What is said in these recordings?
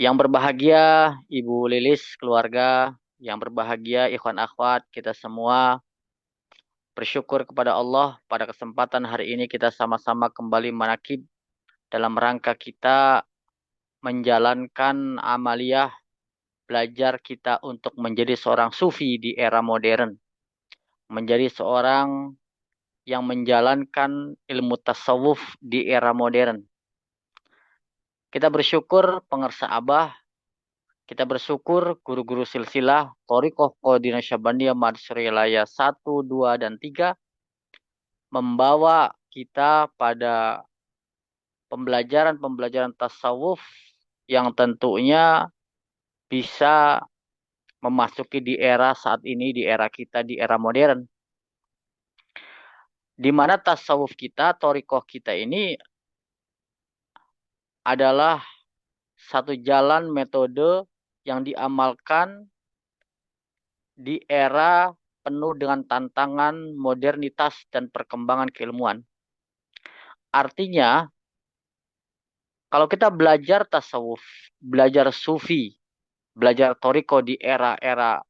Yang berbahagia Ibu Lilis, keluarga, yang berbahagia ikhwan akhwat, kita semua bersyukur kepada Allah pada kesempatan hari ini kita sama-sama kembali manakib dalam rangka kita menjalankan amaliyah belajar kita untuk menjadi seorang sufi di era modern, menjadi seorang yang menjalankan ilmu tasawuf di era modern. Kita bersyukur pengersa Abah. Kita bersyukur guru-guru silsilah Thoriqoh Qadinah Syabandiyah Madsurialaya 1, 2, dan 3 membawa kita pada pembelajaran-pembelajaran tasawuf yang tentunya bisa memasuki di era saat ini, di era kita, di era modern. Di mana tasawuf kita, Thoriqoh kita ini adalah satu jalan metode yang diamalkan di era penuh dengan tantangan modernitas dan perkembangan keilmuan. Artinya, kalau kita belajar tasawuf, belajar sufi, belajar toriko di era-era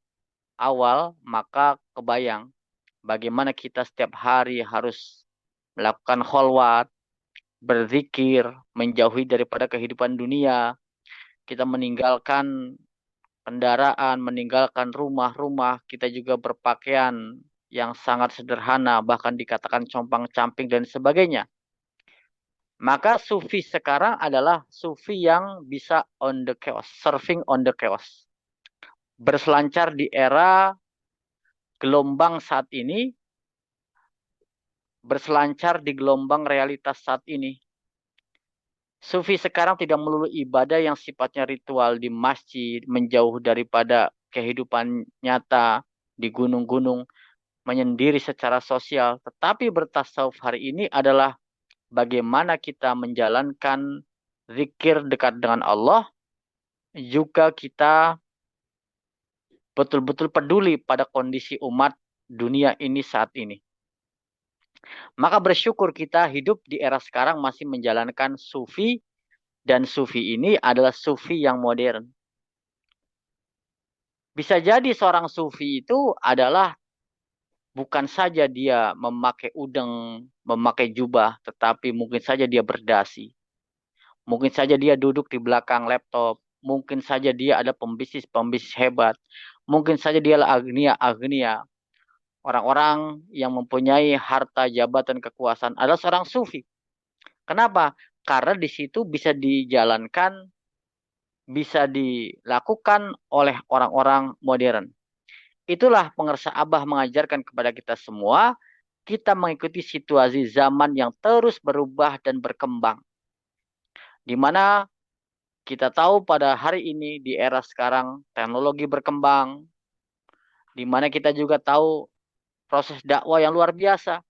awal, maka kebayang bagaimana kita setiap hari harus melakukan kholwat, berzikir, menjauhi daripada kehidupan dunia. Kita meninggalkan kendaraan, meninggalkan rumah-rumah, kita juga berpakaian yang sangat sederhana, bahkan dikatakan compang-camping dan sebagainya. Maka sufi sekarang adalah sufi yang bisa on the chaos, surfing on the chaos. Berselancar di era gelombang saat ini, berselancar di gelombang realitas saat ini. Sufi sekarang tidak melulu ibadah yang sifatnya ritual di masjid, menjauh daripada kehidupan nyata di gunung-gunung, menyendiri secara sosial. Tetapi bertasawuf hari ini adalah bagaimana kita menjalankan zikir dekat dengan Allah, juga kita betul-betul peduli pada kondisi umat dunia ini saat ini. Maka bersyukur kita hidup di era sekarang masih menjalankan sufi, dan sufi ini adalah sufi yang modern. Bisa jadi seorang sufi itu adalah bukan saja dia memakai udeng, memakai jubah, tetapi mungkin saja dia berdasi. Mungkin saja dia duduk di belakang laptop. Mungkin saja dia ada pembisnis-pembisnis hebat. Mungkin saja dia adalah agnia-agnia. Orang-orang yang mempunyai harta, jabatan, kekuasaan adalah seorang sufi. Kenapa? Karena di situ bisa dijalankan, bisa dilakukan oleh orang-orang modern. Itulah pengersa Abah mengajarkan kepada kita semua, kita mengikuti situasi zaman yang terus berubah dan berkembang. Di mana kita tahu pada hari ini, di era sekarang, teknologi berkembang, di mana kita juga tahu proses dakwah yang luar biasa.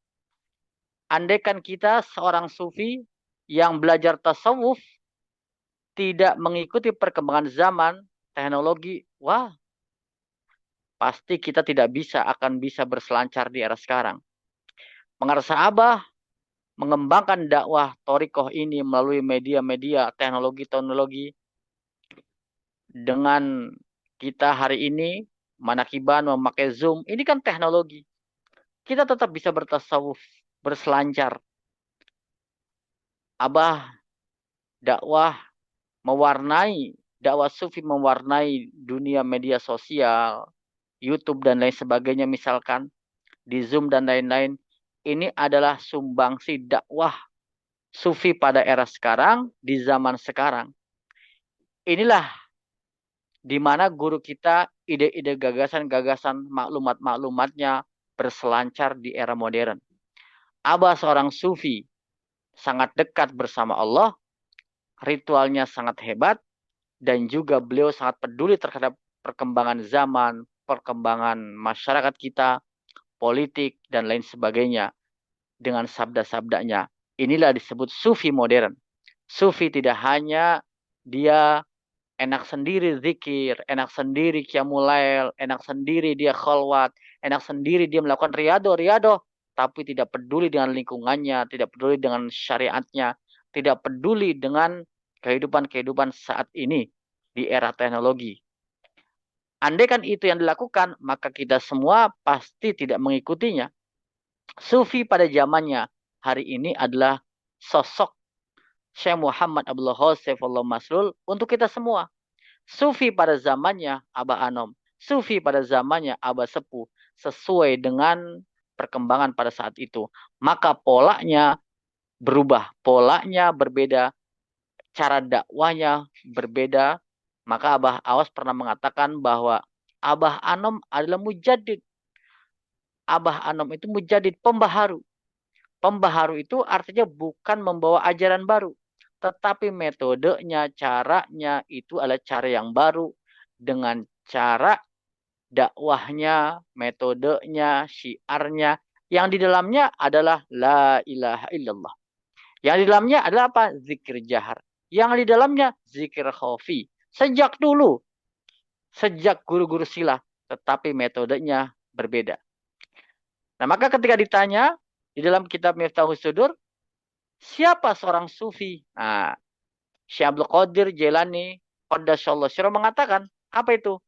Andaikan kita seorang sufi yang belajar tasawuf, tidak mengikuti perkembangan zaman, teknologi, wah, pasti kita tidak akan bisa berselancar di era sekarang. Pengarsa Abah mengembangkan dakwah Thoriqoh ini melalui media-media, teknologi-teknologi, dengan kita hari ini manakiban memakai Zoom, ini kan teknologi. Kita tetap bisa bertasawuf, berselancar. Abah dakwah dakwah sufi mewarnai dunia media sosial, YouTube dan lain sebagainya misalkan, di Zoom dan lain-lain. Ini adalah sumbangsi dakwah sufi pada era sekarang, di zaman sekarang. Inilah di mana guru kita ide-ide gagasan-gagasan maklumat-maklumatnya berselancar di era modern. Abah seorang sufi, sangat dekat bersama Allah, ritualnya sangat hebat, dan juga beliau sangat peduli terhadap perkembangan zaman, perkembangan masyarakat kita, politik, dan lain sebagainya dengan sabda-sabdanya. Inilah disebut sufi modern. Sufi tidak hanya dia enak sendiri zikir, enak sendiri qiyamulail, enak sendiri dia khalwat, enak sendiri dia melakukan riado, tapi tidak peduli dengan lingkungannya, tidak peduli dengan syariatnya, tidak peduli dengan kehidupan-kehidupan saat ini. di era teknologi. Andai kan itu yang dilakukan, maka kita semua pasti tidak mengikutinya. Sufi pada zamannya hari ini adalah sosok Syekh Muhammad Abdullah Saifullah Masrul untuk kita semua. Sufi pada zamannya Abah Anom. Sufi pada zamannya Abah Sepuh. Sesuai dengan perkembangan pada saat itu. Maka polanya berubah. Polanya berbeda. Cara dakwanya berbeda. Maka Abah Awas pernah mengatakan bahwa Abah Anom adalah mujaddid. Abah Anom itu mujaddid, pembaharu. Pembaharu itu artinya bukan membawa ajaran baru. Tetapi metodenya, caranya itu adalah cara yang baru. Dengan cara dakwahnya, metodenya, syiarnya. Yang di dalamnya adalah la ilaha illallah. Yang di dalamnya adalah apa? Zikir jahar. Yang di dalamnya zikir khafi. Sejak dulu. Sejak guru-guru silah. Tetapi metodenya berbeda. Nah, maka ketika ditanya di dalam kitab Miftahus Sudur, siapa seorang sufi? Nah, Syekh Abdul Qadir Jailani Qaddasallahu sirruh mengatakan, apa itu?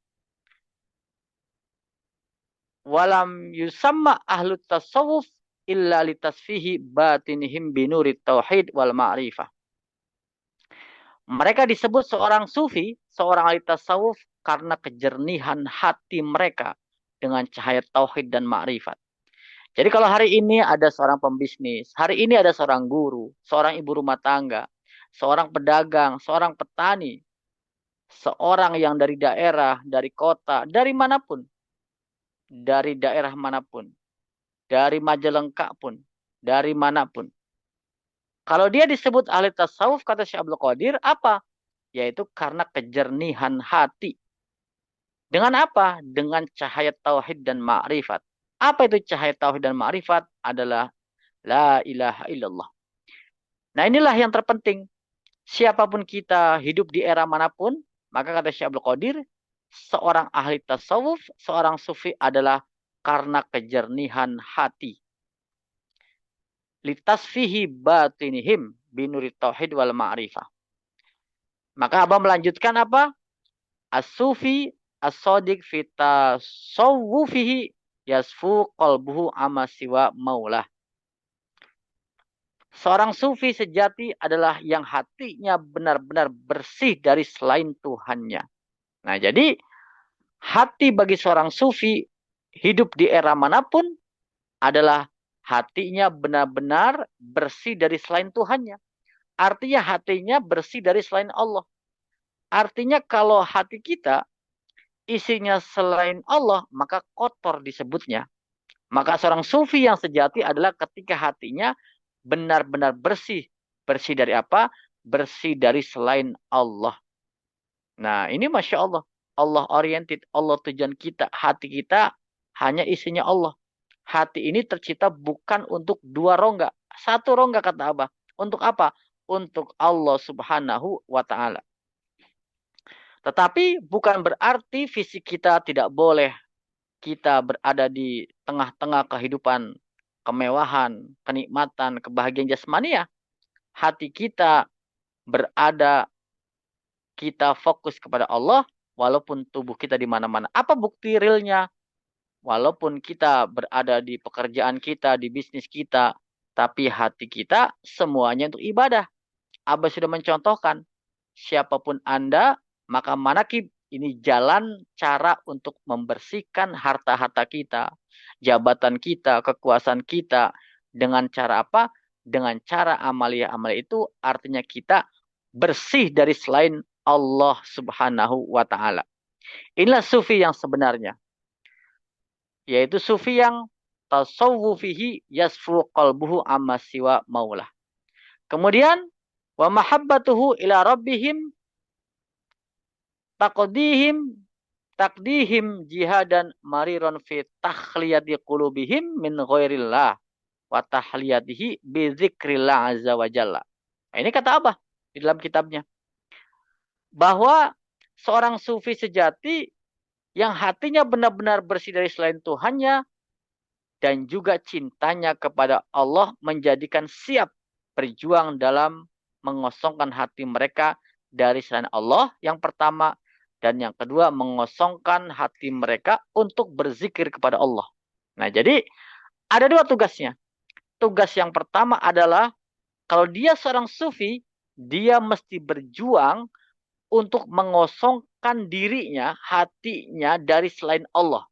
Walam yusamma ahlu tasawuf illa litasfihi batinihim binurit tauhid wal ma'rifah. Mereka disebut seorang sufi, seorang ahli tasawuf karena kejernihan hati mereka dengan cahaya tauhid dan ma'rifat. Jadi kalau hari ini ada seorang pembisnis, hari ini ada seorang guru, seorang ibu rumah tangga, seorang pedagang, seorang petani, seorang yang dari daerah, dari kota, dari manapun, dari daerah manapun, dari Majalengka pun, dari manapun. Kalau dia disebut ahli tasawuf, kata Syekh Abdul Qadir, apa? Yaitu karena kejernihan hati. Dengan apa? Dengan cahaya tauhid dan ma'rifat. Apa itu cahaya tauhid dan ma'rifat? Adalah la ilaha illallah. Nah, inilah yang terpenting. Siapapun kita hidup di era manapun, maka kata Syekh Abdul Qadir, seorang ahli tasawuf, seorang sufi adalah karena kejernihan hati. Litasfihi batinihim binuri tauhid wal ma'rifah. Maka Abah melanjutkan apa? As-sufi as-sadiq fi tasawwufihi yasfu qalbuhu amma siwa maulah. Seorang sufi sejati adalah yang hatinya benar-benar bersih dari selain Tuhannya. Nah, jadi hati bagi seorang sufi hidup di era manapun adalah hatinya benar-benar bersih dari selain Tuhannya. Artinya hatinya bersih dari selain Allah. Artinya kalau hati kita isinya selain Allah, maka kotor disebutnya. Maka seorang sufi yang sejati adalah ketika hatinya benar-benar bersih. Bersih dari apa? Bersih dari selain Allah. Nah, ini Masya Allah. Allah oriented, Allah tujuan kita. Hati kita hanya isinya Allah. Hati ini tercipta bukan untuk dua rongga. Satu rongga kata Abah. Untuk apa? Untuk Allah subhanahu wa ta'ala. Tetapi bukan berarti fisik kita tidak boleh kita berada di tengah-tengah kehidupan, kemewahan, kenikmatan, kebahagiaan jasmania. Hati kita berada, kita fokus kepada Allah, walaupun tubuh kita di mana-mana. Apa bukti realnya? Walaupun kita berada di pekerjaan kita, di bisnis kita, tapi hati kita semuanya untuk ibadah. Abah sudah mencontohkan, siapapun Anda, maka manakib ini jalan cara untuk membersihkan harta-harta kita, jabatan kita, kekuasaan kita. Dengan cara apa? Dengan cara amalia-amalia itu artinya kita bersih dari selain Allah subhanahu wa ta'ala. Inilah sufi yang sebenarnya. Yaitu sufi yang tasawwufihi yasfu qalbuhu amma siwa maulah. Kemudian wa mahabbatuhu ila rabbihim takdihim jihadan mariron fi takhliyati qulubihim min ghairillah wa tahliyatihi bi dzikrillah azza wa jalla. Nah, ini kata apa di dalam kitabnya? Bahwa seorang sufi sejati yang hatinya benar-benar bersih dari selain Tuhannya dan juga cintanya kepada Allah menjadikan siap berjuang dalam mengosongkan hati mereka dari selain Allah. Yang pertama, Dan yang kedua, mengosongkan hati mereka untuk berzikir kepada Allah. Nah, jadi ada dua tugasnya. Tugas yang pertama adalah kalau dia seorang sufi, dia mesti berjuang untuk mengosongkan dirinya, hatinya dari selain Allah.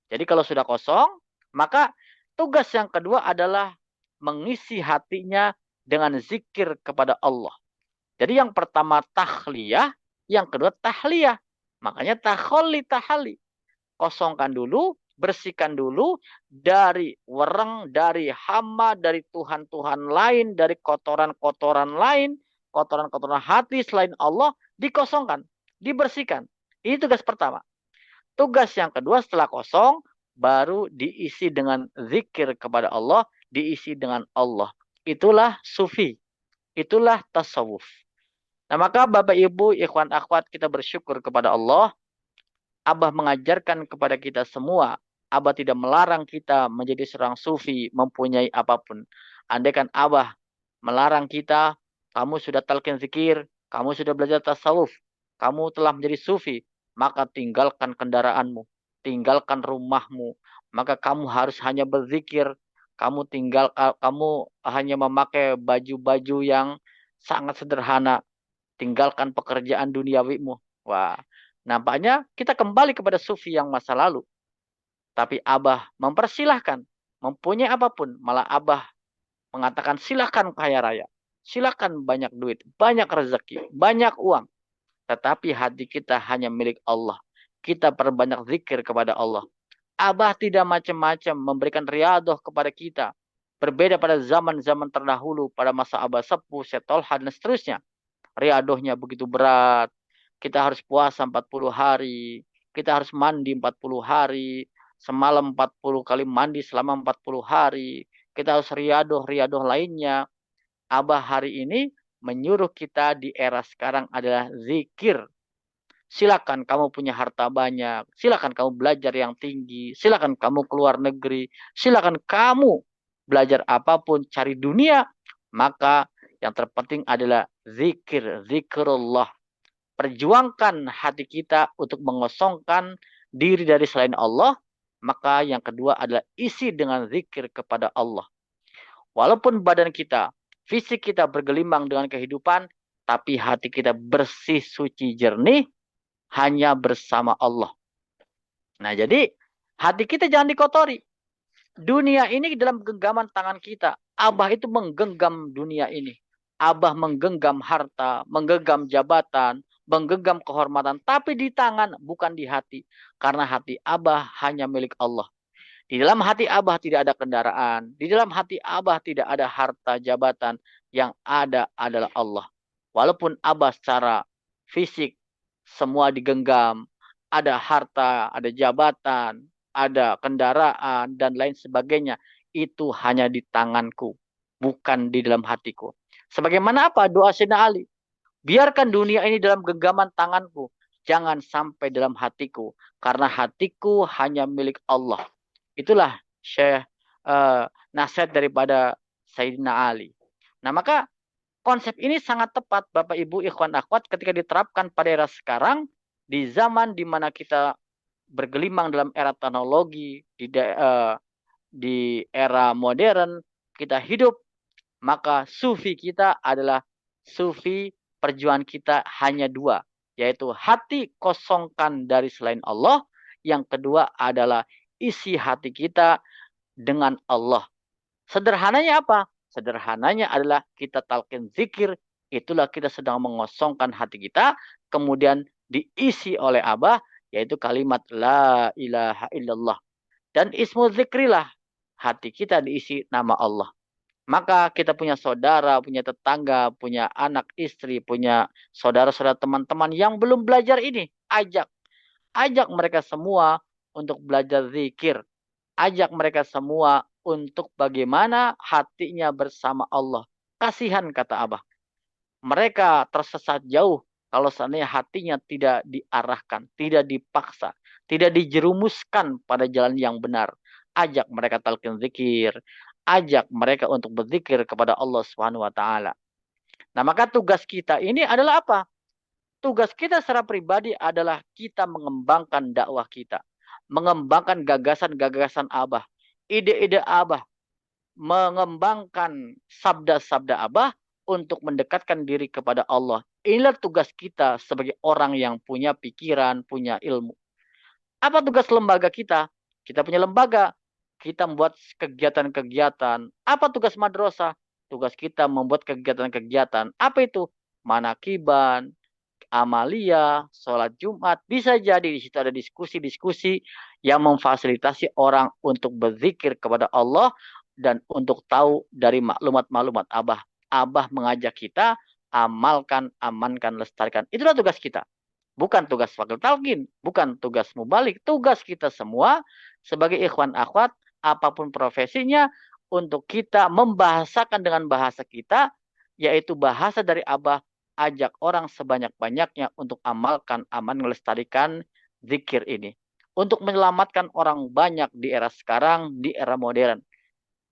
Jadi kalau sudah kosong, maka tugas yang kedua adalah mengisi hatinya dengan zikir kepada Allah. Jadi yang pertama tahliyah, yang kedua tahliyah. Makanya tahali. Kosongkan dulu, bersihkan dulu dari wereng, dari hama, dari Tuhan-Tuhan lain, dari kotoran-kotoran lain, kotoran-kotoran hati selain Allah, dikosongkan, dibersihkan. Ini tugas pertama. Tugas yang kedua setelah kosong, baru diisi dengan zikir kepada Allah, diisi dengan Allah. Itulah sufi, itulah tasawuf. Nah maka Bapak Ibu, ikhwan akhwat, kita bersyukur kepada Allah. Abah mengajarkan kepada kita semua. Abah tidak melarang kita menjadi seorang sufi, mempunyai apapun. Andaikan Abah melarang kita, kamu sudah talqin zikir, kamu sudah belajar tasawuf, kamu telah menjadi sufi, maka tinggalkan kendaraanmu, tinggalkan rumahmu, maka kamu harus hanya berzikir, kamu hanya memakai baju-baju yang sangat sederhana, tinggalkan pekerjaan duniawimu. Wah, nampaknya kita kembali kepada sufi yang masa lalu. Tapi Abah mempersilahkan, mempunyai apapun, malah Abah mengatakan silakan kaya raya, silakan banyak duit, banyak rezeki, banyak uang. Tetapi hati kita hanya milik Allah. Kita perbanyak zikir kepada Allah. Abah tidak macam-macam memberikan riadoh kepada kita. Berbeda pada zaman-zaman terdahulu, pada masa Abah Sepuh, Setolha, dan seterusnya. Riadohnya begitu berat. Kita harus puasa 40 hari. Kita harus mandi 40 hari. Semalam 40 kali mandi selama 40 hari. Kita harus riadoh-riadoh lainnya. Abah hari ini menyuruh kita di era sekarang adalah zikir. Silakan kamu punya harta banyak. Silakan kamu belajar yang tinggi. Silakan kamu keluar negeri. Silakan kamu belajar apapun, cari dunia. Maka yang terpenting adalah zikir, zikrullah. Perjuangkan hati kita untuk mengosongkan diri dari selain Allah. Maka yang kedua adalah isi dengan zikir kepada Allah. Walaupun badan kita, fisik kita bergelimang dengan kehidupan, tapi hati kita bersih, suci, jernih, hanya bersama Allah. Nah, jadi hati kita jangan dikotori. Dunia ini dalam genggaman tangan kita. Abah itu menggenggam dunia ini. Abah menggenggam harta, menggenggam jabatan, menggenggam kehormatan. Tapi di tangan, bukan di hati. Karena hati Abah hanya milik Allah. Di dalam hati Abah tidak ada kendaraan. Di dalam hati Abah tidak ada harta jabatan. Yang ada adalah Allah. Walaupun Abah secara fisik semua digenggam. Ada harta, ada jabatan, ada kendaraan, dan lain sebagainya. Itu hanya di tanganku, bukan di dalam hatiku. Sebagaimana apa doa Sayyidina Ali? Biarkan dunia ini dalam genggaman tanganku. Jangan sampai dalam hatiku. Karena hatiku hanya milik Allah. Itulah syekh nasihat daripada Sayyidina Ali. Nah maka konsep ini sangat tepat Bapak Ibu ikhwan akhwat ketika diterapkan pada era sekarang di zaman di mana kita bergelimang dalam era teknologi di era modern kita hidup, maka sufi kita adalah sufi perjuangan kita hanya dua, yaitu hati kosongkan dari selain Allah, yang kedua adalah isi hati kita dengan Allah. Sederhananya apa? Sederhananya adalah kita talqin zikir, itulah kita sedang mengosongkan hati kita, kemudian diisi oleh Abah, yaitu kalimat La ilaha illallah. Dan ismu zikrilah, hati kita diisi nama Allah. Maka kita punya saudara, punya tetangga, punya anak istri, punya saudara-saudara teman-teman yang belum belajar ini. Ajak mereka semua untuk belajar zikir. Ajak mereka semua untuk bagaimana hatinya bersama Allah. Kasihan kata Abah. Mereka tersesat jauh kalau seandainya hatinya tidak diarahkan, tidak dipaksa, tidak dijerumuskan pada jalan yang benar. Ajak mereka talqin zikir, ajak mereka untuk berzikir kepada Allah Subhanahu wa taala. Nah, maka tugas kita ini adalah apa? Tugas kita secara pribadi adalah kita mengembangkan dakwah kita, mengembangkan gagasan-gagasan Abah, ide-ide Abah, mengembangkan sabda-sabda Abah untuk mendekatkan diri kepada Allah. Inilah tugas kita sebagai orang yang punya pikiran, punya ilmu. Apa tugas lembaga kita? Kita punya lembaga. Kita membuat kegiatan-kegiatan. Apa tugas madrasah? Tugas kita membuat kegiatan-kegiatan. Apa itu? Manakiban, amalia, sholat Jumat. Bisa jadi di situ ada diskusi-diskusi yang memfasilitasi orang untuk berzikir kepada Allah dan untuk tahu dari maklumat-maklumat Abah. Abah mengajak kita, amalkan, amankan, lestarikan. Itulah tugas kita. Bukan tugas fakir talqin, bukan tugas mubalik, tugas kita semua sebagai ikhwan akhwat, apapun profesinya, untuk kita membahasakan dengan bahasa kita, yaitu bahasa dari Abah, ajak orang sebanyak-banyaknya untuk amalkan, aman, melestarikan zikir ini. Untuk menyelamatkan orang banyak di era sekarang, di era modern.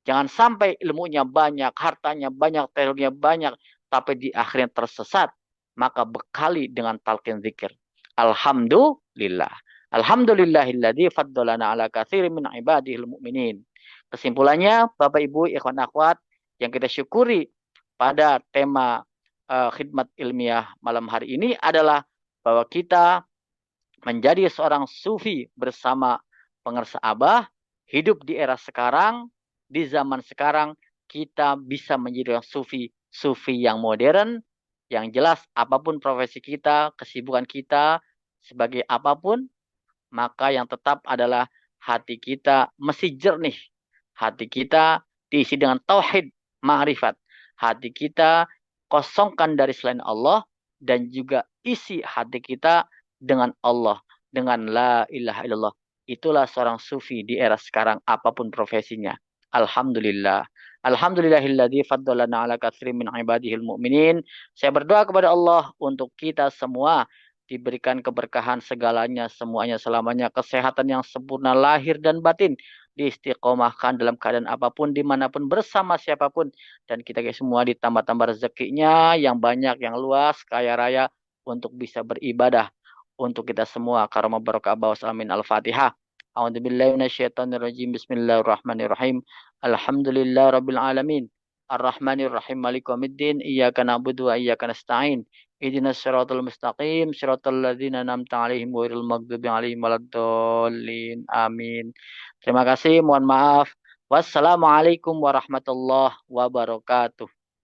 Jangan sampai ilmunya banyak, hartanya banyak, teknologinya banyak, tapi di akhirnya tersesat. Maka bekali dengan talqin zikir. Alhamdulillah. Alhamdulillahilladzi faddalana ala katsirin min ibadihil mu'minin. Kesimpulannya, Bapak Ibu, ikhwan akhwat, yang kita syukuri pada tema khidmat ilmiah malam hari ini adalah bahwa kita menjadi seorang sufi bersama pengersa Abah, hidup di era sekarang, di zaman sekarang, kita bisa menjadi orang sufi, sufi yang modern, yang jelas apapun profesi kita, kesibukan kita, sebagai apapun, maka yang tetap adalah hati kita mesti jernih. Hati kita diisi dengan tauhid, ma'rifat. Hati kita kosongkan dari selain Allah dan juga isi hati kita dengan Allah, dengan la ilaha illallah. Itulah seorang sufi di era sekarang apapun profesinya. Alhamdulillah. Alhamdulillahilladzi faddalana ala katsirin min ibadihil mu'minin. Saya berdoa kepada Allah untuk kita semua diberikan keberkahan segalanya, semuanya selamanya, kesehatan yang sempurna lahir dan batin, diistiqomahkan dalam keadaan apapun, dimanapun, bersama siapapun, dan kita semua ditambah-tambah rezekinya yang banyak, yang luas, kaya raya, untuk bisa beribadah untuk kita semua. Karomah barokah bawas amin. Al-Fatihah. A'udzubillahi minasyaitonirrajim. Bismillahirrahmanirrahim. Alhamdulillah rabbil alamin. Ar-Rahmanir-Rahim. Maliki yaumiddin. Iyyaka na'budu wa iyyaka nasta'in. Ihdinas siratal mustaqim, siratal ladzina an'amta 'alaihim ghairil maghdubi 'alaihim waladdallin. Amin. Terima kasih, mohon maaf. Wassalamualaikum warahmatullahi wabarakatuh.